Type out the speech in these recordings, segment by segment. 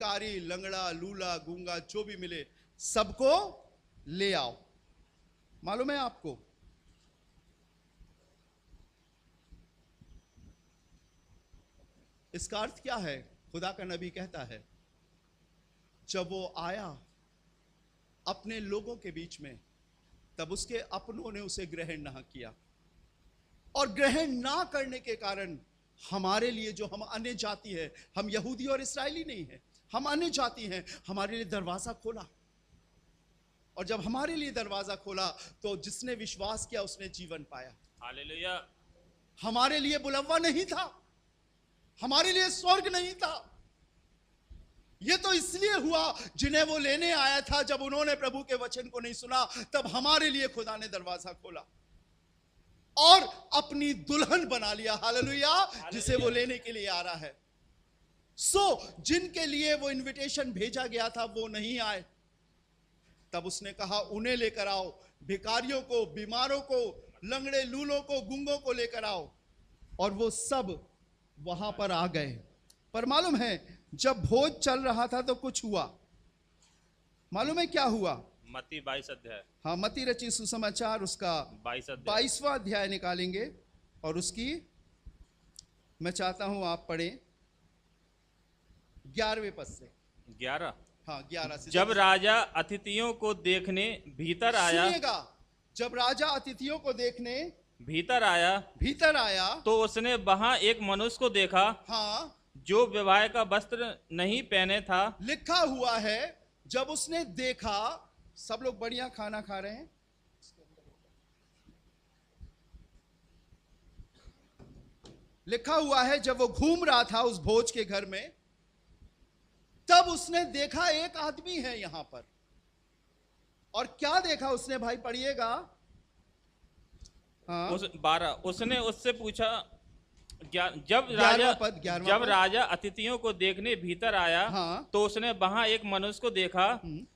भिखारी, लंगड़ा, लूला, गूंगा, जो भी मिले सबको ले आओ। मालूम है आपको, इसका अर्थ क्या है? खुदा का नबी कहता है, जब वो आया अपने लोगों के बीच में, तब उसके अपनों ने उसे ग्रहण ना किया, और ग्रहण ना करने के कारण हमारे लिए, जो हम अन्य जाति है, हम यहूदी और इस्राएली नहीं है, हम अन्य जाति हैं, हमारे लिए दरवाजा खोला। और जब हमारे लिए दरवाजा खोला तो जिसने विश्वास किया उसने जीवन पाया। हालेलुया। हमारे लिए बुलवा नहीं था, हमारे लिए स्वर्ग नहीं था। यह तो इसलिए हुआ जिन्हें वो लेने आया था, जब उन्होंने प्रभु के वचन को नहीं सुना, तब हमारे लिए खुदा ने दरवाजा खोला और अपनी दुल्हन बना लिया। हालेलुया, जिसे वो लेने के लिए आ रहा है। जिनके लिए वो इनविटेशन भेजा गया था वो नहीं आए, तब उसने कहा उन्हें लेकर आओ, भिखारियों को, बीमारों को, लंगड़े, लूलों को, गूंगों को लेकर आओ। और वो सब वहां पर आ गए। पर मालूम है, जब भोज चल रहा था तो कुछ हुआ। मालूम है क्या हुआ? मत्ती 22 अध्याय। हाँ, मत्ती रचित सुसमाचार उसका 22वां अध्याय निकालेंगे और उसकी मैं चाहता हूं आप पढ़ें 11वें पद से। 11। हाँ, 11 से। जब राजा अतिथियों को देखने भीतर आया, सुनिएगा, जब राजा अतिथियों को देखने भीतर आया तो उसने वहां एक मनुष्य को देखा, हाँ, जो विवाह का वस्त्र नहीं पहने था। लिखा हुआ है, जब उसने देखा, सब लोग बढ़िया खाना खा रहे हैं, लिखा हुआ है जब वो घूम रहा था उस भोज के घर में, तब उसने देखा एक आदमी है यहां पर। और क्या देखा उसने भाई? पढ़िएगा। हाँ, 12। उसने उससे पूछा, जब राजा अतिथियों को देखने भीतर आया, हाँ, तो उसने वहां एक मनुष्य को देखा,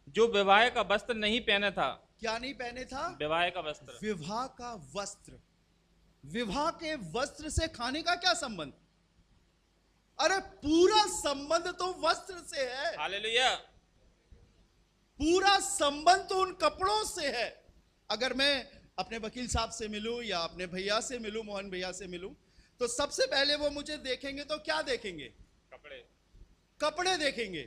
जो विवाह का वस्त्र नहीं पहने था। क्या नहीं पहने था? विवाह का वस्त्र। विवाह का वस्त्र। विवाह के वस्त्र से खाने का क्या संबंध? अरे पूरा संबंध तो वस्त्र से है। हालेलुया। पूरा संबंध तो उन कपड़ों से है। अगर मैं अपने वकील साहब से मिलूं या अपने भैया से मिलूं, मोहन भैया से मिलूं, तो सबसे पहले वो मुझे देखेंगे तो क्या देखेंगे? कपड़े देखेंगे।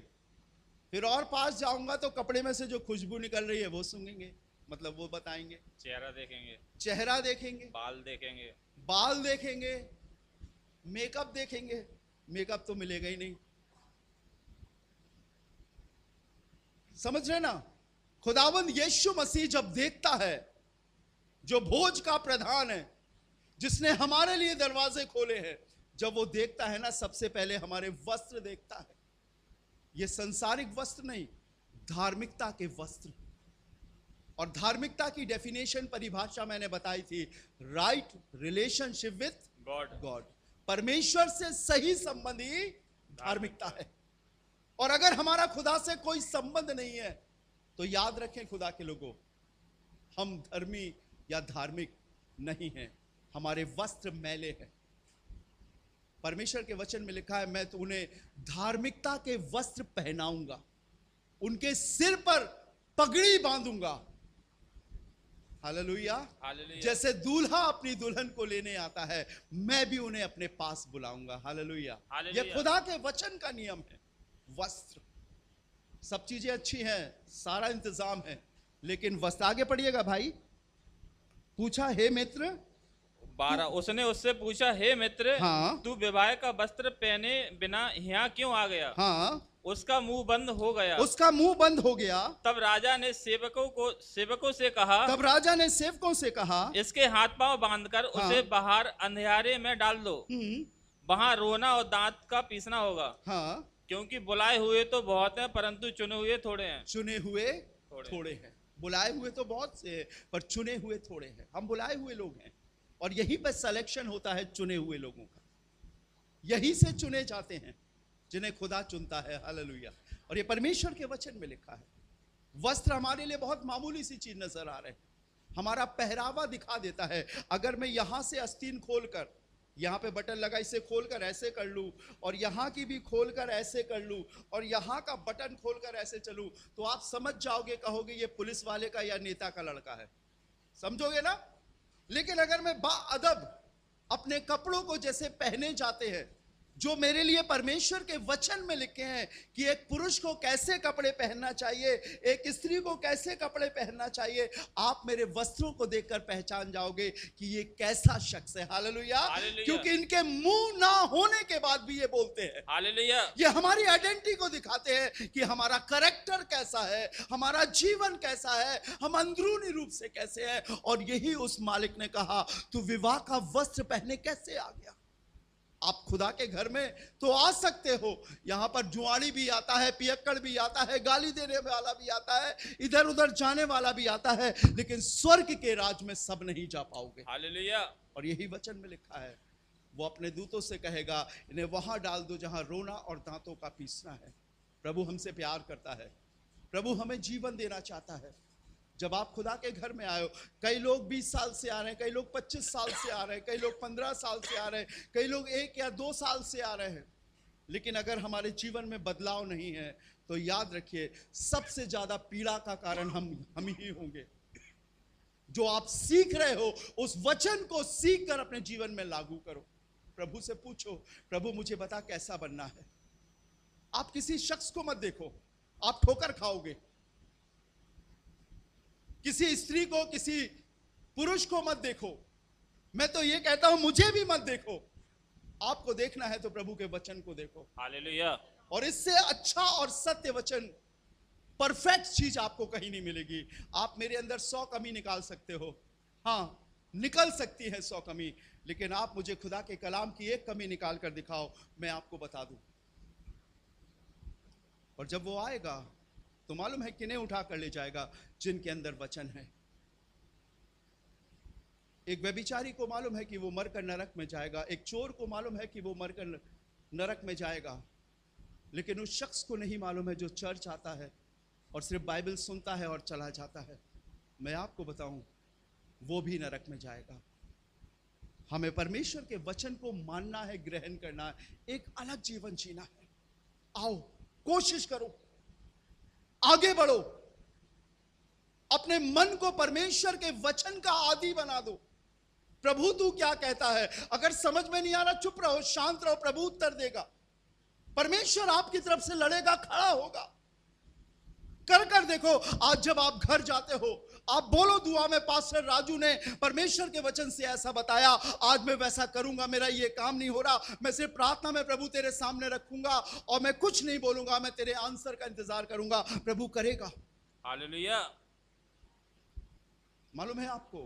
फिर और पास जाऊंगा तो कपड़े में से जो खुशबू निकल रही है वो सूंघेंगे, मतलब वो बताएंगे। चेहरा देखेंगे, चेहरा देखेंगे, बाल देखेंगे, मेकअप देखेंगे। मेकअप तो मिलेगा ही नहीं, समझ रहे ना? खुदावंद यीशु मसीह जब देखता है, जो भोज का प्रधान है, जिसने हमारे लिए दरवाजे खोले हैं, जब वो देखता है ना, सबसे पहले हमारे वस्त्र देखता है। ये संसारिक वस्त्र नहीं, धार्मिकता के वस्त्र। और धार्मिकता की डेफिनेशन, परिभाषा मैंने बताई थी, राइट रिलेशनशिप विथ गॉड। परमेश्वर से सही संबंध ही धार्मिकता है। और अगर हमारा खुदा से कोई संबंध नहीं है तो याद रखें खुदा के लोगों, हम धर्मी या धार्मिक नहीं हैं, हमारे वस्त्र मैले हैं। परमेश्वर के वचन में लिखा है, मैं तो उन्हें धार्मिकता के वस्त्र पहनाऊंगा, उनके सिर पर पगड़ी बांधूंगा। हालेलुया। जैसे दूल्हा अपनी दुल्हन को लेने आता है, मैं भी उन्हें अपने पास बुलाऊंगा। हालेलुया। यह खुदा के वचन का नियम है। वस्त्र, सब चीजें अच्छी हैं, सारा इंतजाम है, लेकिन वस्त्र। आगे पढ़िएगा भाई। पूछा, हे मित्र। 12। उसने उससे पूछा, हे मित्र, हाँ, तू विवाह का वस्त्र पहने बिना यहाँ क्यों आ गया? हाँ, उसका मुंह बंद हो गया। उसका मुंह बंद हो गया। तब राजा ने सेवकों से कहा, इसके हाथ पांव बांधकर उसे बाहर अंधियारे में डाल दो, वहां रोना और दांत का पीसना होगा। हाँ, क्योंकि बुलाए हुए तो बहुत हैं, परंतु चुने हुए थोड़े हैं। चुने हुए थोड़े हैं। बुलाए हुए तो बहुत से हैं, पर चुने हुए थोड़े हैं। हम बुलाए हुए लोग हैं, और यहीं पर सिलेक्शन होता है चुने हुए लोगों का। यहीं से चुने जाते हैं जिन्हें खुदा चुनता है। हालेलुया। और ये परमेश्वर के वचन में लिखा है। वस्त्र हमारे लिए बहुत मामूली सी चीज नजर आ रहे हैं, हमारा पहरावा दिखा देता है। अगर मैं यहां से आस्तीन खोलकर यहाँ पे बटन लगा, इसे खोलकर ऐसे कर लूं, और यहाँ की भी खोलकर ऐसे कर लूं, और यहाँ का बटन खोलकर ऐसे चलूं, तो आप समझ जाओगे, कहोगे ये पुलिस वाले का या नेता का लड़का है, समझोगे ना। लेकिन अगर मैं बाअदब अपने कपड़ों को जैसे पहने जाते हैं, जो मेरे लिए परमेश्वर के वचन में लिखे हैं कि एक पुरुष को कैसे कपड़े पहनना चाहिए, एक स्त्री को कैसे कपड़े पहनना चाहिए, आप मेरे वस्त्रों को देखकर पहचान जाओगे कि ये कैसा शख्स है। हालेलुया। क्योंकि इनके मुंह ना होने के बाद भी ये बोलते हैं। हालेलुया। ये हमारी आइडेंटिटी को दिखाते हैं कि हमारा कैरेक्टर कैसा है, हमारा जीवन कैसा है, हम अंदरूनी रूप से कैसे हैं। और यही उस मालिक ने कहा, तू विवाह का वस्त्र पहने कैसे आ गया। आप खुदा के घर में तो आ सकते हो, यहां पर जुआड़ी भी आता है, पियक्कड़ भी आता है, गाली देने वाला भी आता है, इधर उधर जाने वाला भी आता है, लेकिन स्वर्ग के राज में सब नहीं जा पाओगे। हालेलुया। और यही वचन में लिखा है, वो अपने दूतों से कहेगा, इन्हें वहां डाल दो जहां रोना और दांतों का पीसना है। प्रभु हमसे प्यार करता है, प्रभु हमें जीवन देना चाहता है। जब आप खुदा के घर में आए हो, कई लोग 20 साल से आ रहे हैं, कई लोग 25 साल से आ रहे हैं, कई लोग 15 साल से आ रहे हैं, कई लोग 1 या 2 साल से आ रहे हैं, लेकिन अगर हमारे जीवन में बदलाव नहीं है तो याद रखिए, सबसे ज्यादा पीड़ा का कारण हम ही होंगे। जो आप सीख रहे हो, उस वचन को सीख कर अपने जीवन में लागू करो। प्रभु से पूछो, प्रभु मुझे बता कैसा बनना है। आप किसी शख्स को मत देखो, आप ठोकर खाओगे। किसी स्त्री को, किसी पुरुष को मत देखो। मैं तो ये कहता हूं, मुझे भी मत देखो। आपको देखना है तो प्रभु के वचन को देखो। हालेलुया। और इससे अच्छा और सत्य वचन, परफेक्ट चीज आपको कहीं नहीं मिलेगी। आप मेरे अंदर 100 कमी निकाल सकते हो, हां निकल सकती है 100 कमी, लेकिन आप मुझे खुदा के कलाम की एक कमी निकाल कर दिखाओ, मैं आपको बता दूं। और जब वो आएगा तो मालूम है किन्हें उठा कर ले जाएगा, जिनके अंदर वचन है। एक व्यभिचारी को मालूम है कि वो मरकर नरक में जाएगा, एक चोर को मालूम है कि वो मरकर नरक में जाएगा, लेकिन उस शख्स को नहीं मालूम है जो चर्च आता है और सिर्फ बाइबल सुनता है और चला जाता है। मैं आपको बताऊं, वो भी नरक में जाएगा। हमें परमेश्वर के वचन को मानना है, ग्रहण करना है, एक अलग जीवन जीना है। आओ कोशिश करो, आगे बढ़ो, अपने मन को परमेश्वर के वचन का आदी बना दो। प्रभु तू क्या कहता है, अगर समझ में नहीं आ रहा चुप रहो, शांत रहो, प्रभु उत्तर देगा। परमेश्वर आपकी तरफ से लड़ेगा, खड़ा होगा। कर देखो। आज जब आप घर जाते हो, आप बोलो दुआ में, पास्टर राजू ने परमेश्वर के वचन से ऐसा बताया, आज मैं वैसा करूंगा, मेरा ये काम नहीं हो रहा, मैं सिर्फ प्रार्थना में प्रभु तेरे सामने रखूंगा और मैं कुछ नहीं बोलूंगा, मैं तेरे आंसर का इंतजार करूंगा। प्रभु करेगा। हालेलुया। मालूम है आपको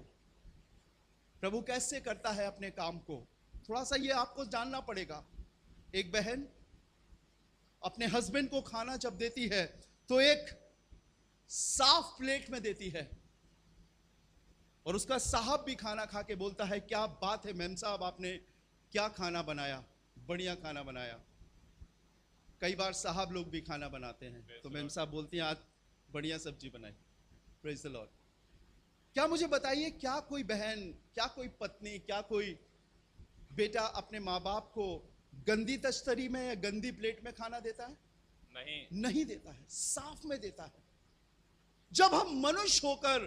प्रभु कैसे करता है अपने काम को? थोड़ा सा ये आपको जानना पड़ेगा। एक बहन अपने हस्बैंड को खाना जब देती है तो एक साफ प्लेट में देती है, और उसका साहब भी खाना खा के बोलता है, क्या बात है मेम साहब, आपने क्या खाना बनाया, बढ़िया खाना बनाया। कई बार साहब लोग भी खाना बनाते हैं तो मेम साहब बोलती हैं, आज बढ़िया सब्जी बनाई। Praise the Lord. क्या मुझे बताइए, क्या कोई बहन, क्या कोई पत्नी, क्या कोई बेटा अपने माँ बाप को गंदी तस्तरी में या गंदी प्लेट में खाना देता है? नहीं देता है, साफ में देता है। जब हम मनुष्य होकर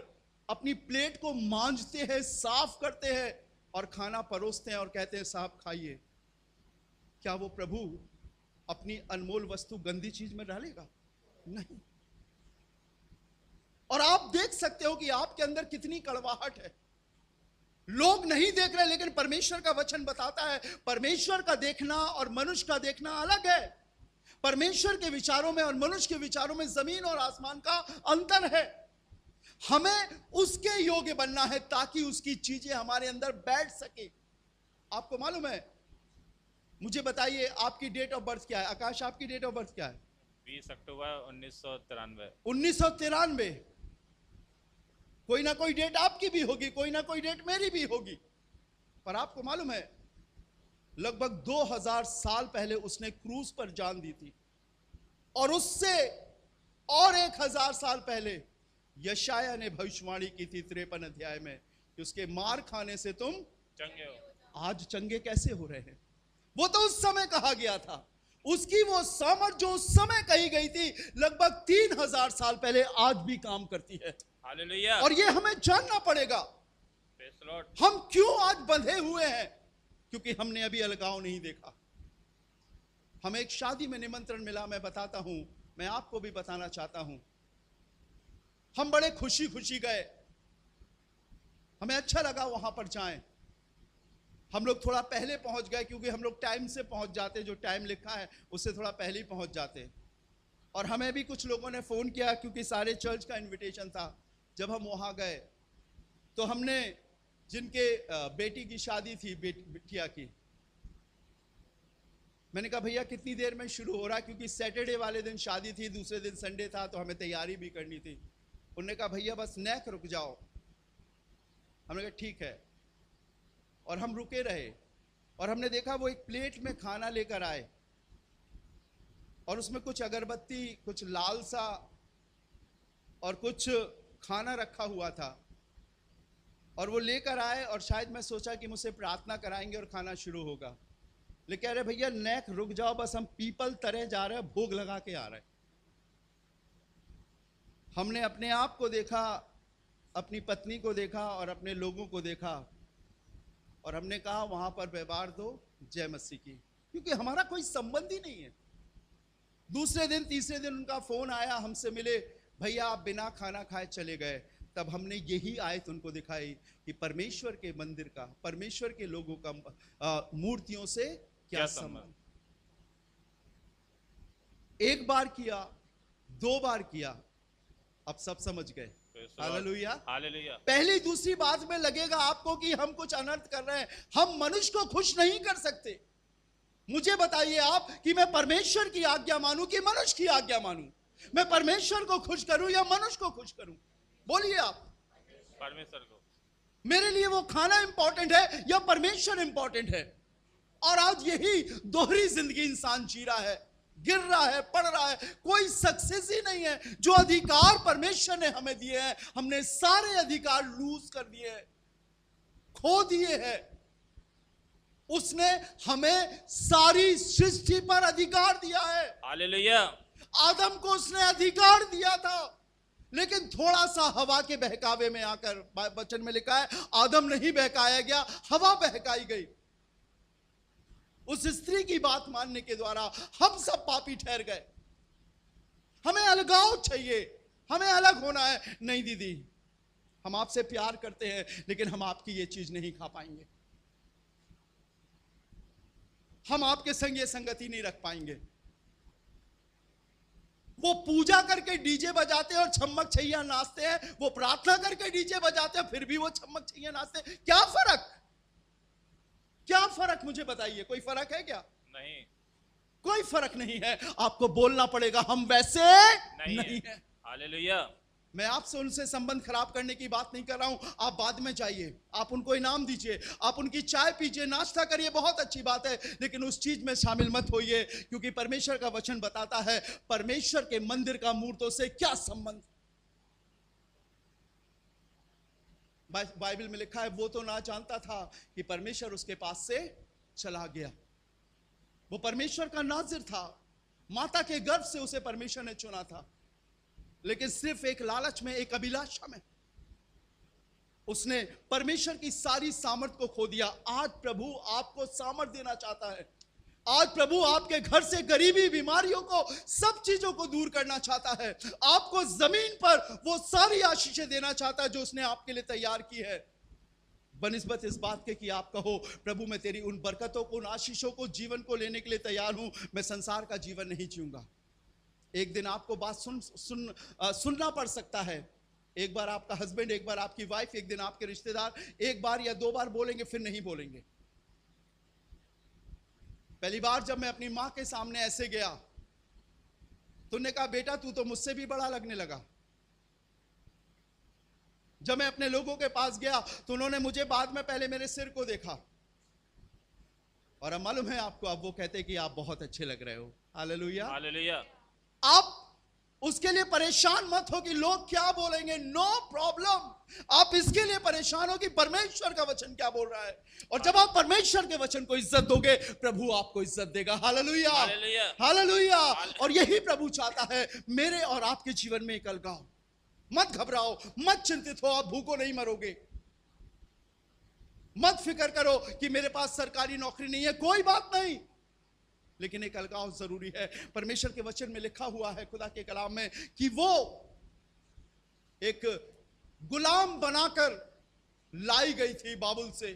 अपनी प्लेट को मांजते हैं, साफ करते हैं और खाना परोसते हैं और कहते हैं साहब खाइए, क्या वो प्रभु अपनी अनमोल वस्तु गंदी चीज में डालेगा? नहीं। और आप देख सकते हो कि आपके अंदर कितनी कड़वाहट है। लोग नहीं देख रहे, लेकिन परमेश्वर का वचन बताता है, परमेश्वर का देखना और मनुष्य का देखना अलग है। परमेश्वर के विचारों में और मनुष्य के विचारों में जमीन और आसमान का अंतर है। हमें उसके योग्य बनना है ताकि उसकी चीजें हमारे अंदर बैठ सके। आपको मालूम है, मुझे बताइए आपकी डेट ऑफ बर्थ क्या है? आकाश, आपकी डेट ऑफ बर्थ क्या है? 20 अक्टूबर 1993। 1993। कोई ना कोई डेट आपकी भी होगी, कोई ना कोई डेट मेरी भी होगी, पर आपको मालूम है लगभग 2000 साल पहले उसने क्रूज पर जान दी थी, और उससे और 1000 साल पहले यशाया ने भविष्यवाणी की थी 53 अध्याय में कि उसके मार खाने से तुम चंगे हो। आज चंगे कैसे हो रहे हैं? वो तो उस समय कहा गया था। उसकी वो सामर्थ जो उस समय कही गई थी, लगभग 3000 साल पहले आज भी काम करती है। हालेलुया। और ये हमें जानना पड़ेगा, हम क्यों आज बंधे हुए हैं? क्योंकि हमने अभी अलगाव नहीं देखा। हमें एक शादी में निमंत्रण मिला, मैं बताता हूं, मैं आपको भी बताना चाहता हूं। हम बड़े खुशी खुशी गए, हमें अच्छा लगा वहां पर जाएं। हम लोग थोड़ा पहले पहुंच गए, क्योंकि हम लोग टाइम से पहुंच जाते, जो टाइम लिखा है उससे थोड़ा पहले ही पहुंच जाते। और हमें भी कुछ लोगों ने फोन किया, क्योंकि सारे चर्च का इनविटेशन था। जब हम वहां गए तो हमने, जिनके बेटी की शादी थी, बिटिया की, मैंने कहा भैया कितनी देर में शुरू हो रहा, क्योंकि सैटरडे वाले दिन शादी थी, दूसरे दिन संडे था, तो हमें तैयारी भी करनी थी। उन्होंने कहा भैया बस नेक रुक जाओ। हमने कहा ठीक है, और हम रुके रहे। और हमने देखा वो एक प्लेट में खाना लेकर आए, और उसमें कुछ अगरबत्ती, कुछ लाल सा और कुछ खाना रखा हुआ था। और वो लेकर आए, और शायद मैं सोचा कि मुझसे प्रार्थना कराएंगे और खाना शुरू होगा। लेकिन अरे भैया नेक रुक जाओ, बस हम पीपल तरे जा रहे हैं, भोग लगा के आ रहे हैं। हमने अपने आप को देखा, अपनी पत्नी को देखा और अपने लोगों को देखा, और हमने कहा वहां पर व्यवहार दो जय मसीह की, क्योंकि हमारा कोई संबंध ही नहीं है। दूसरे दिन, तीसरे दिन उनका फोन आया, हमसे मिले, भैया आप बिना खाना खाए चले गए। तब हमने यही आयत उनको दिखाई कि परमेश्वर के मंदिर का, परमेश्वर के लोगों का मूर्तियों से क्या संबंध। एक बार किया, 2 बार किया, अब सब समझ गए। Hallelujah, hallelujah. पहली दूसरी बात में लगेगा आपको कि हम कुछ अनर्थ कर रहे हैं। हम मनुष्य को खुश नहीं कर सकते। मुझे बताइए आप कि मैं परमेश्वर की आज्ञा मानूं कि मनुष्य की आज्ञा मानूं? मैं परमेश्वर को खुश करूं या मनुष्य को खुश करूं? बोलिए आप। परमेश्वर को। मेरे लिए वो खाना इंपॉर्टेंट है या परमेश्वर इंपॉर्टेंट है? और आज यही दोहरी जिंदगी इंसान जी रहा है, गिर रहा है, पड़ रहा है, कोई सक्सेस ही नहीं है। जो अधिकार परमेश्वर ने हमें दिए हैं, हमने सारे अधिकार लूज कर दिए हैं, खो दिए हैं। उसने हमें सारी सृष्टि पर अधिकार दिया है। हालेलुया। आदम को उसने अधिकार दिया था, लेकिन थोड़ा सा हवा के बहकावे में आकर, वचन में लिखा है आदम नहीं बहकाया गया, हवा बहकाई गई। उस स्त्री की बात मानने के द्वारा हम सब पापी ठहर गए। हमें अलगाव चाहिए, हमें अलग होना है। नहीं दीदी, हम आपसे प्यार करते हैं, लेकिन हम आपकी ये चीज नहीं खा पाएंगे, हम आपके संग ये संगति नहीं रख पाएंगे। वो पूजा करके डीजे बजाते हैं और छम्मक छैया नाचते हैं, वो प्रार्थना करके डीजे बजाते हैं फिर भी वो छम्मक छैया नाचते हैं। क्या फर्क, क्या फर्क मुझे बताइए? कोई फर्क है क्या? नहीं, कोई फर्क नहीं है। आपको बोलना पड़ेगा हम वैसे नहीं है। हालेलुया। मैं आपसे उनसे संबंध खराब करने की बात नहीं कर रहा हूं। आप बाद में जाइए, आप उनको इनाम दीजिए, आप उनकी चाय पीजिए, नाश्ता करिए, बहुत अच्छी बात है, लेकिन उस चीज में शामिल मत होइए, क्योंकि परमेश्वर का वचन बताता है परमेश्वर के मंदिर का मूर्तों से क्या संबंध। बाइबल में लिखा है वो तो ना जानता था कि परमेश्वर उसके पास से चला गया। वो परमेश्वर का नाज़िर था, माता के गर्भ से उसे परमेश्वर ने चुना था, लेकिन सिर्फ एक लालच में, एक अभिलाषा में उसने परमेश्वर की सारी सामर्थ को खो दिया। आज प्रभु आपको सामर्थ देना चाहता है। आज प्रभु आपके घर से गरीबी, बीमारियों को, सब चीजों को दूर करना चाहता है। आपको जमीन पर वो सारी आशीषें देना चाहता है जो उसने आपके लिए तैयार की है, बनिस्बत इस बात के कि आप कहो प्रभु मैं तेरी उन बरकतों को, उन आशीषों को, जीवन को लेने के लिए तैयार हूं। मैं संसार का जीवन नहीं जीऊंगा। एक दिन आपको बात सुनना पड़ सकता है। एक बार आपका हस्बैंड, एक बार आपकी वाइफ, एक दिन आपके रिश्तेदार, एक बार या 2 बार बोलेंगे, फिर नहीं बोलेंगे। पहली बार जब मैं अपनी मां के सामने ऐसे गया तो उन्होंने कहा बेटा तू तो मुझसे भी बड़ा लगने लगा। जब मैं अपने लोगों के पास गया तो उन्होंने मुझे बाद में पहले मेरे सिर को देखा, और अब मालूम है आपको, अब वो कहते कि आप बहुत अच्छे लग रहे हो। Hallelujah, hallelujah. आप उसके लिए परेशान मत हो कि लोग क्या बोलेंगे। No problem. आप इसके लिए परेशान हो कि परमेश्वर का वचन क्या बोल रहा है। और जब आप परमेश्वर के वचन को इज्जत दोगे, प्रभु आपको इज्जत देगा। Hallelujah, hallelujah. और यही प्रभु चाहता है मेरे और आपके जीवन में। एक अलगाव, मत घबराओ, मत चिंतित हो, आप भूखों नहीं मरोगे। मत फिक्र करो कि मेरे पास सरकारी नौकरी नहीं है, कोई बात नहीं, लेकिन एक अलगाव जरूरी है। परमेश्वर के वचन में लिखा हुआ है, खुदा के कलाम में, कि वो एक गुलाम बनाकर लाई गई थी बाबुल से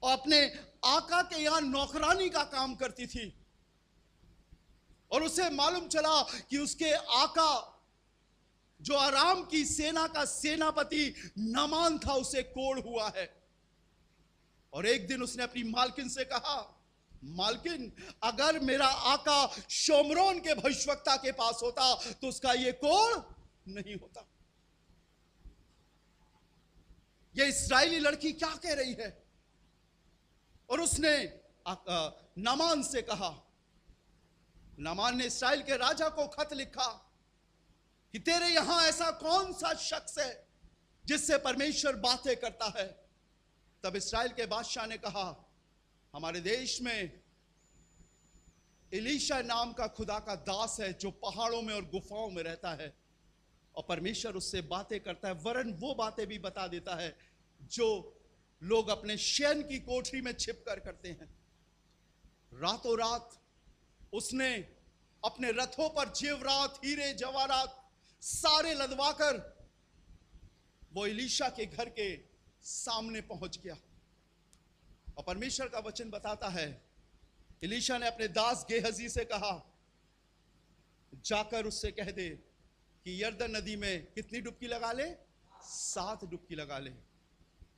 और अपने आका के यहां नौकरानी का काम करती थी। और उसे मालूम चला कि उसके आका जो आराम की सेना का सेनापति नामान था, उसे कोढ़ हुआ है। और एक दिन उसने अपनी मालकिन से कहा, मालकिन, अगर मेरा आका शोमरोन के भविष्यवक्ता के पास होता तो उसका ये कोढ़ नहीं होता। ये इस्राएली लड़की क्या कह रही है? और उसने नामान से कहा, नामान ने इस्राएल के राजा को खत लिखा कि तेरे यहां ऐसा कौन सा शख्स है जिससे परमेश्वर बातें करता है। तब इस्राएल के बादशाह ने कहा, हमारे देश में एलीशा नाम का खुदा का दास है जो पहाड़ों में और गुफाओं में रहता है और परमेश्वर उससे बातें करता है, वरन वो बातें भी बता देता है जो लोग अपने शयन की कोठरी में छिपकर करते हैं। रातों रात उसने अपने रथों पर जेवरात, हीरे जवाहरात सारे लदवाकर वो एलीशा के घर के सामने पहुंच गया। और परमेश्वर का वचन बताता है, एलीशा ने अपने दास गेहजी से कहा, जाकर उससे कह दे कि यरदन नदी में कितनी डुबकी लगा ले? 7 डुबकी लगा ले।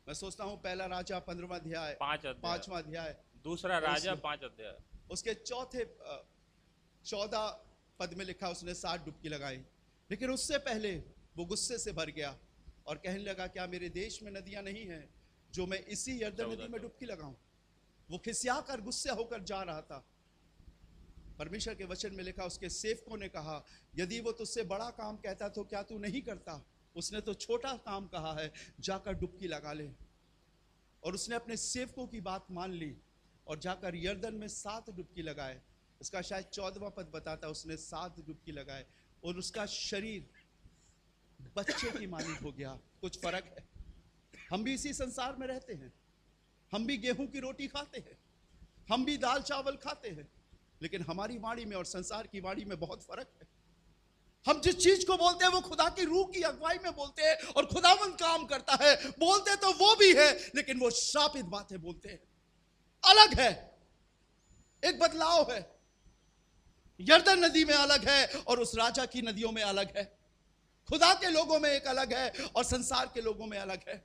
मैं सोचता हूं पहला राजा 15वां अध्याय 5वां अध्याय, दूसरा राजा 5 अध्याय, उसके चौथे 14 पद में लिखा उसने 7 डुबकी लगाई। लेकिन उससे पहले वो गुस्से से भर गया और कहने लगा, क्या मेरे देश में नदियां नहीं हैं जो मैं इसी यरदन नदी में डुबकी लगाऊं? वो खिसिया कर गुस्सा होकर जा रहा था। परमेश्वर के वचन में लिखा, उसके सेवकों ने कहा, यदि वो तुझसे बड़ा काम कहता तो क्या तू नहीं करता? उसने तो छोटा काम कहा है, जाकर डुबकी लगा ले। और उसने अपने सेवकों की बात मान ली और जाकर यरदन में 7 डुबकी लगाए। इसका शायद 14वां पद बताता, उसने 7 डुबकी लगाए और उसका शरीर बच्चे की मानित हो गया। कुछ फर्क है। हम भी इसी संसार में रहते हैं, हम भी गेहूं की रोटी खाते हैं, हम भी दाल चावल खाते हैं, लेकिन हमारी वाणी में और संसार की वाणी में बहुत फर्क है। हम जिस चीज को बोलते हैं वो खुदा की रूह की अगुवाई में बोलते हैं और खुदावंद काम करता है। बोलते तो वो भी है, लेकिन वो श्रापित बातें बोलते हैं। अलग है, एक बदलाव है। यरदन नदी में अलग है और उस राजा की नदियों में अलग है। खुदा के लोगों में एक अलग है और संसार के लोगों में अलग है।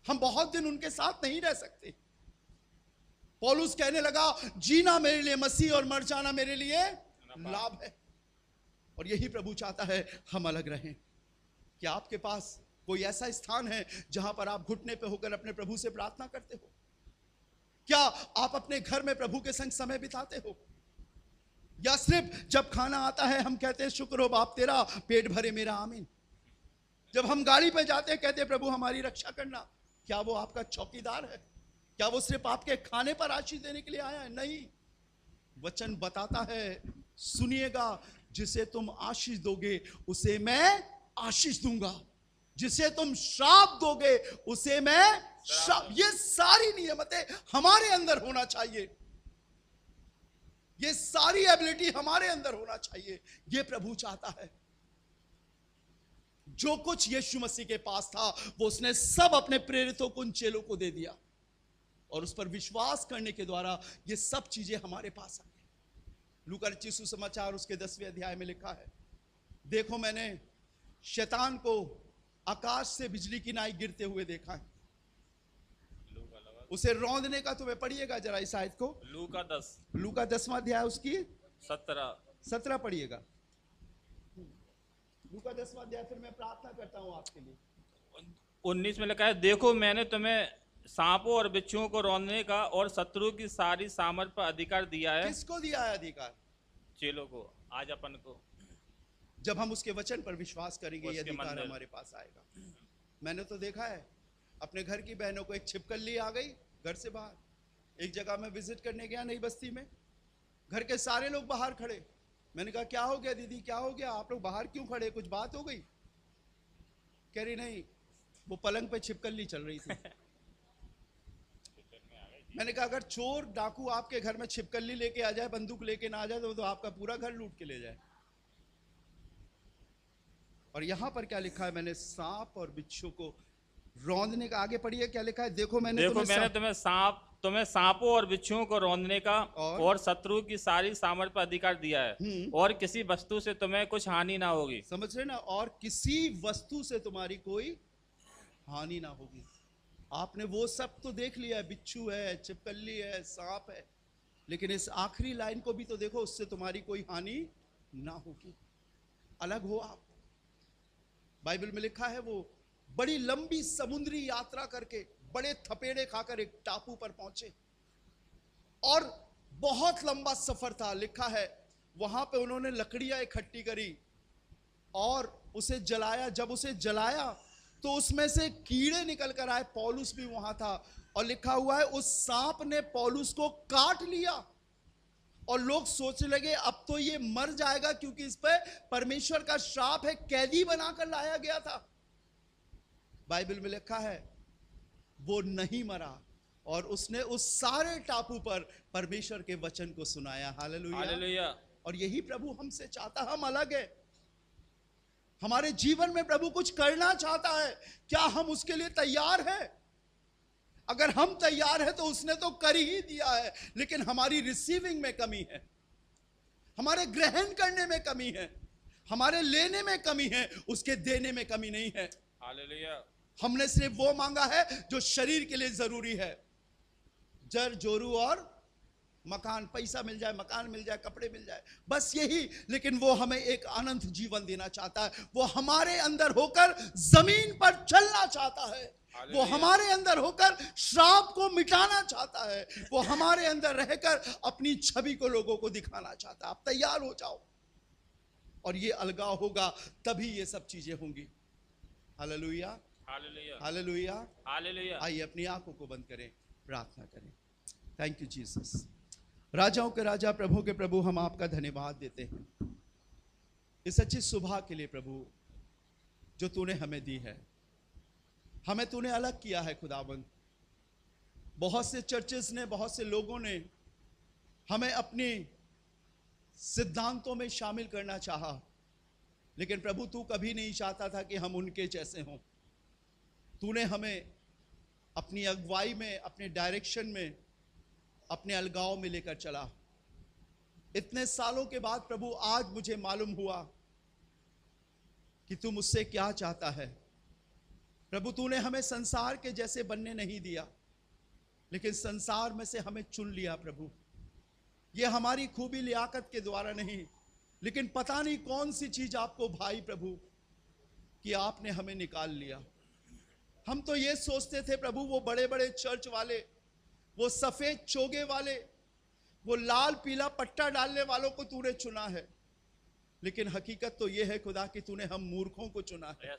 हम बहुत दिन उनके साथ नहीं रह सकते। पौलुस कहने लगा, जीना मेरे लिए मसीह और मर जाना मेरे लिए लाभ है। और यही प्रभु चाहता है, हम अलग रहें। क्या आपके पास कोई ऐसा स्थान है जहां पर आप घुटने पे होकर अपने प्रभु से प्रार्थना करते हो? क्या आप अपने घर में प्रभु के संग समय बिताते हो? या सिर्फ जब खाना आता है हम कहते हैं, शुक्र हो बाप तेरा, पेट भरे मेरा, आमीन। जब हम गाड़ी पे जाते हैं कहते हैं, प्रभु हमारी रक्षा करना। क्या वो आपका चौकीदार है? क्या वो सिर्फ आपके खाने पर आशीष देने के लिए आया है? नहीं। वचन बताता है, सुनिएगा, जिसे तुम आशीष दोगे उसे मैं आशीष दूंगा, जिसे तुम श्राप दोगे उसे मैं श्राप। ये सारी नियमतें हमारे अंदर होना चाहिए, ये सारी एबिलिटी हमारे अंदर होना चाहिए। ये प्रभु चाहता है। जो कुछ यीशु मसीह के पास था वो उसने सब अपने प्रेरितों को, उन चेलों को दे दिया और उस पर विश्वास करने के द्वारा ये सब चीजें हमारे पास आ गई। लूका रचित सुसमाचार उसके 10वें अध्याय में लिखा है, देखो मैंने शैतान को आकाश से बिजली की नाई गिरते हुए देखा है। उसे रौंदने का तुम्हें पढ़िएगा जरा इस आयत को, लूका 10वां अध्याय उसकी 17 पढ़िएगा। लूका 10वां अध्याय, फिर मैं प्रार्थना करता हूं आपके लिए। 19 में लिखा है, देखो मैंने तुम्हें सांपों और बिच्छुओं को रौंदने का और शत्रु की सारी सामर्थ पर अधिकार दिया है। किसको दिया है अधिकार? चेलों को, आज अपन को। जब हम उसके वचन पर विश्वास करेंगे ये उसके अधिकार मंदिर। हमारे पास आएगा। मैंने तो देखा है अपने घर की बहनों को, एक छिपकली आ गई घर से बाहर। एक जगह मैं विजिट करने गया नई बस्ती में, घर के सारे लोग बाहर खड़े। मैंने कहा क्या हो गया दीदी, क्या हो गया, आप लोग बाहर क्यों खड़े, कुछ बात हो गई? कह रही नहीं, वो पलंग पे छिपकली चल रही थी। मैंने कहा अगर चोर डाकू आपके घर में छिपकली लेके आ जाए, बंदूक लेके ना आ जाए, तो आपका पूरा घर लूट के ले जाए। और यहां पर क्या लिखा है, मैंने सांप और बिच्छू को रौंदने का, आगे पढ़िए क्या लिखा है, देखो मैंने तुम्हें सांपों और बिच्छुओं को रौंदने का और शत्रु की सारी सामर्थ पर अधिकार दिया है, और किसी वस्तु से तुम्हें कुछ हानि ना होगी। समझ रहे ना, और किसी वस्तु से तुम्हारी कोई हानि ना होगी। आपने वो सब तो देख लिया है, बिच्छू है, छिपकली है, सांप है, लेकिन इस आखिरी लाइन को भी तो देखो, उससे तुम्हारी कोई हानि ना होगी। अलग हो आप। बाइबल में लिखा है वो बड़ी लंबी समुद्री यात्रा करके बड़े थपेड़े खाकर एक टापू पर पहुंचे, और बहुत लंबा सफर था। लिखा है वहां पे उन्होंने लकड़ियां इकट्ठी करी और उसे जलाया। जब उसे जलाया तो उसमें से कीड़े निकल कर आए। पौलुस भी वहां था, और लिखा हुआ है उस सांप ने पौलुस को काट लिया, और लोग सोचने लगे अब तो ये मर जाएगा, क्योंकि इस पे परमेश्वर का श्राप है, कैदी बनाकर लाया गया था। बाइबल में लिखा है वो नहीं मरा, और उसने उस सारे टापू पर परमेश्वर के वचन को सुनाया। हालेलुया। और यही प्रभु हमसे चाहता। हम अलग है, हमारे जीवन में प्रभु कुछ करना चाहता है, क्या हम उसके लिए तैयार हैं? अगर हम तैयार हैं तो उसने तो कर ही दिया है, लेकिन हमारी रिसीविंग में कमी है, हमारे ग्रहण करने में कमी है, हमारे लेने में कमी है, उसके देने में कमी नहीं है। हालेलुया। हमने सिर्फ वो मांगा है जो शरीर के लिए जरूरी है, जर जोरू और मकान, पैसा मिल जाए, मकान मिल जाए, कपड़े मिल जाए, बस यही। लेकिन वो हमें एक अनंत जीवन देना चाहता है। वो हमारे अंदर होकर जमीन पर चलना चाहता है, वो हमारे अंदर होकर श्राप को मिटाना चाहता है, वो हमारे अंदर रहकर अपनी छवि को लोगों को दिखाना चाहता है। आप तैयार हो जाओ, और ये अलगाव होगा तभी ये सब चीजें होंगी। Hallelujah, hallelujah, hallelujah. आइए अपनी आंखों को बंद करें, प्रार्थना करें। Thank you Jesus. राजाओं के राजा, प्रभु के प्रभु, हम आपका धन्यवाद देते हैं इस अच्छी सुबह के लिए प्रभु, जो तूने हमें दी है। हमें तूने अलग किया है खुदाबंद। बहुत से चर्चेस ने, बहुत से लोगों ने हमें अपनी सिद्धांतों में शामिल करना चाहा, लेकिन प्रभु तू कभी नहीं चाहता था कि हम उनके जैसे हों। तूने हमें अपनी अगुवाई में, अपने डायरेक्शन में, अपने अलगाव में लेकर चला। इतने सालों के बाद प्रभु आज मुझे मालूम हुआ कि तू मुझसे क्या चाहता है। प्रभु तूने हमें संसार के जैसे बनने नहीं दिया, लेकिन संसार में से हमें चुन लिया। प्रभु ये हमारी खूबी लियाकत के द्वारा नहीं, लेकिन पता नहीं कौन सी चीज आपको भाई प्रभु कि आपने हमें निकाल लिया। हम तो ये सोचते थे प्रभु, वो बड़े बड़े चर्च वाले, वो सफेद चोगे वाले, वो लाल पीला पट्टा डालने वालों को तूने चुना है, लेकिन हकीकत तो ये है खुदा कि तूने हम मूर्खों को चुना है,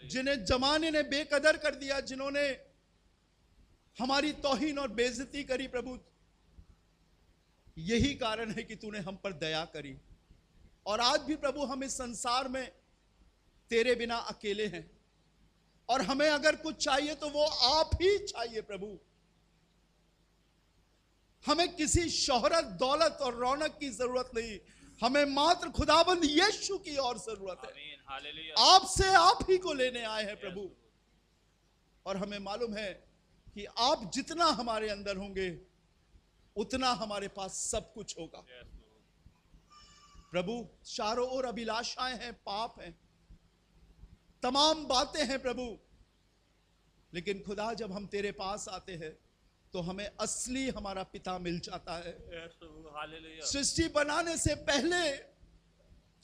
जिन्हें जमाने ने बेकदर कर दिया, जिन्होंने हमारी तौहीन और बेइज्जती करी। प्रभु यही कारण है कि तूने हम पर दया करी, और आज भी प्रभु हम इस संसार में तेरे बिना अकेले हैं, और हमें अगर कुछ चाहिए तो वो आप ही चाहिए। प्रभु हमें किसी शोहरत, दौलत और रौनक की जरूरत नहीं, हमें मात्र खुदाबंद यीशु की और जरूरत है। आपसे आप ही को लेने आए हैं प्रभु, और हमें मालूम है कि आप जितना हमारे अंदर होंगे उतना हमारे पास सब कुछ होगा। प्रभु चारों ओर अभिलाषाएं हैं, पाप हैं, तमाम बातें हैं प्रभु, लेकिन खुदा जब हम तेरे पास आते हैं तो हमें असली हमारा पिता मिल जाता है। सृष्टि बनाने से पहले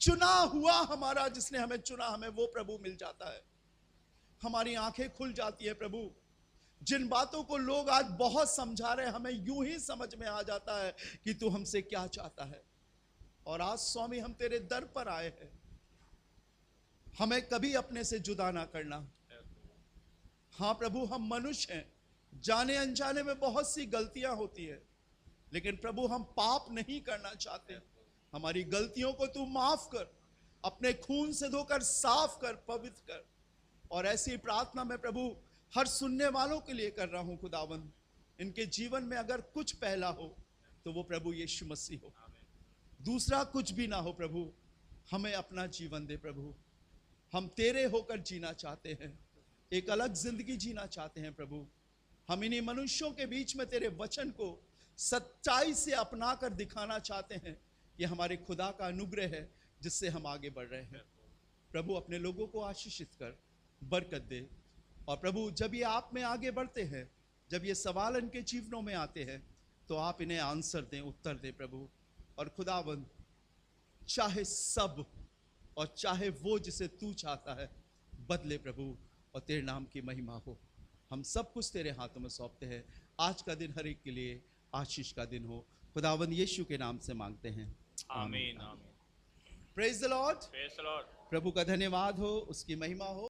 चुना हुआ हमारा, जिसने हमें चुना, हमें वो प्रभु मिल जाता है। हमारी आंखें खुल जाती है प्रभु। जिन बातों को लोग आज बहुत समझा रहे हैं, हमें यूं ही समझ में आ जाता है कि तू हमसे क्या चाहता है। और आज स्वामी हम तेरे दर पर आए हैं, हमें कभी अपने से जुदा ना करना। हाँ प्रभु, हम मनुष्य हैं, जाने अनजाने में बहुत सी गलतियां होती है, लेकिन प्रभु हम पाप नहीं करना चाहते। हमारी गलतियों को तू माफ कर, अपने खून से धोकर साफ कर, पवित्र कर। और ऐसी प्रार्थना मैं प्रभु हर सुनने वालों के लिए कर रहा हूं खुदावंद। इनके जीवन में अगर कुछ पहला हो तो वो प्रभु यीशु मसीह हो, दूसरा कुछ भी ना हो। प्रभु हमें अपना जीवन दे प्रभु, हम तेरे होकर जीना चाहते हैं, एक अलग जिंदगी जीना चाहते हैं प्रभु। हम इन्हीं मनुष्यों के बीच में तेरे वचन को सच्चाई से अपना कर दिखाना चाहते हैं। ये हमारे खुदा का अनुग्रह है जिससे हम आगे बढ़ रहे हैं। प्रभु अपने लोगों को आशीषित कर, बरकत दे। और प्रभु जब ये आप में आगे बढ़ते हैं, जब ये सवाल इनके जीवनों में आते हैं, तो आप इन्हें आंसर दें, उत्तर दें प्रभु। और खुदावंद चाहे सब और चाहे वो जिसे तू चाहता है बदले प्रभु, और तेरे नाम की महिमा हो। हम सब कुछ तेरे हाथों में सौंपते हैं। आज का दिन हर एक के लिए आशीष का दिन हो। खुदावंद यीशु के नाम से मांगते हैं, आमीन आमीन। Praise the Lord. Praise the Lord. प्रभु का धन्यवाद हो, उसकी महिमा हो।